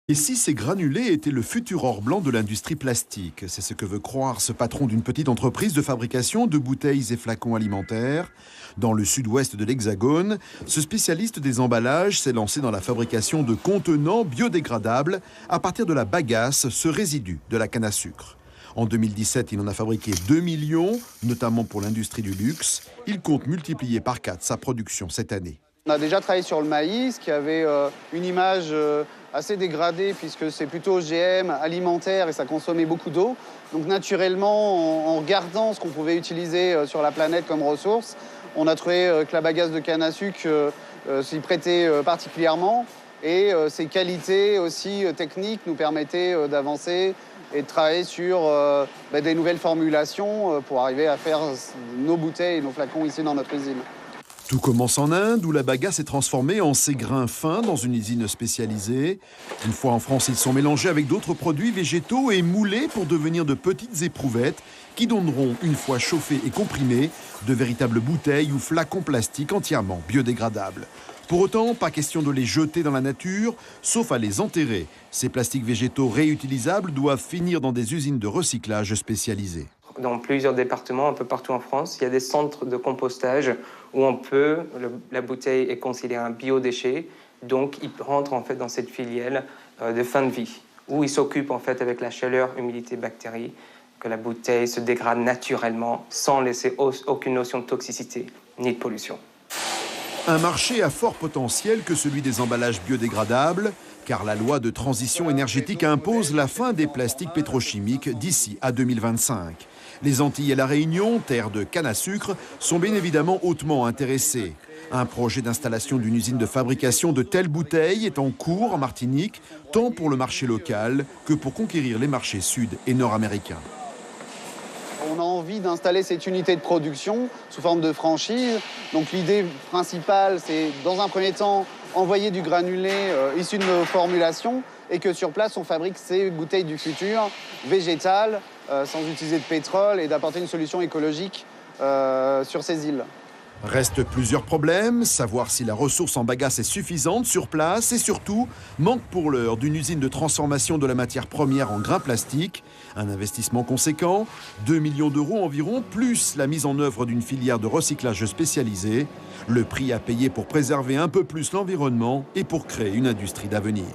Et si ces granulés étaient le futur or blanc de l'industrie plastique? C'est ce que veut croire ce patron d'une petite entreprise de fabrication de bouteilles et flacons alimentaires. Dans le sud-ouest de l'Hexagone, ce spécialiste des emballages s'est lancé dans la fabrication de contenants biodégradables à partir de la bagasse, ce résidu de la canne à sucre. En 2017, il en a fabriqué 2 millions, notamment pour l'industrie du luxe. Il compte multiplier par 4 sa production cette année. On a déjà travaillé sur le maïs, qui avait une image assez dégradée, puisque c'est plutôt OGM, alimentaire, et ça consommait beaucoup d'eau. Donc naturellement, en regardant ce qu'on pouvait utiliser sur la planète comme ressource, on a trouvé que la bagasse de canne à sucre s'y prêtait particulièrement. Et ses qualités aussi techniques nous permettaient d'avancer et de travailler sur des nouvelles formulations pour arriver à faire nos bouteilles et nos flacons ici dans notre usine. Tout commence en Inde, où la bagasse est transformée en ces grains fins dans une usine spécialisée. Une fois en France, ils sont mélangés avec d'autres produits végétaux et moulés pour devenir de petites éprouvettes qui donneront, une fois chauffées et comprimées, de véritables bouteilles ou flacons plastiques entièrement biodégradables. Pour autant, pas question de les jeter dans la nature, sauf à les enterrer. Ces plastiques végétaux réutilisables doivent finir dans des usines de recyclage spécialisées. Dans plusieurs départements, un peu partout en France, il y a des centres de compostage où la bouteille est considérée un biodéchet, donc il rentre en fait dans cette filière de fin de vie, où il s'occupe en fait avec la chaleur, humidité, bactéries, que la bouteille se dégrade naturellement sans laisser aucune notion de toxicité ni de pollution. Un marché à fort potentiel que celui des emballages biodégradables, car la loi de transition énergétique impose la fin des plastiques pétrochimiques d'ici à 2025. Les Antilles et la Réunion, terre de canne à sucre, sont bien évidemment hautement intéressés. Un projet d'installation d'une usine de fabrication de telles bouteilles est en cours en Martinique, tant pour le marché local que pour conquérir les marchés sud- et nord-américains. On a envie d'installer cette unité de production sous forme de franchise. Donc l'idée principale, c'est dans un premier temps envoyer du granulé issu de nos formulations et que sur place, on fabrique ces bouteilles du futur, végétales, sans utiliser de pétrole et d'apporter une solution écologique sur ces îles. Restent plusieurs problèmes, savoir si la ressource en bagasse est suffisante sur place et surtout, manque pour l'heure d'une usine de transformation de la matière première en grains plastiques. Un investissement conséquent, 2 millions d'euros environ, plus la mise en œuvre d'une filière de recyclage spécialisée. Le prix à payer pour préserver un peu plus l'environnement et pour créer une industrie d'avenir.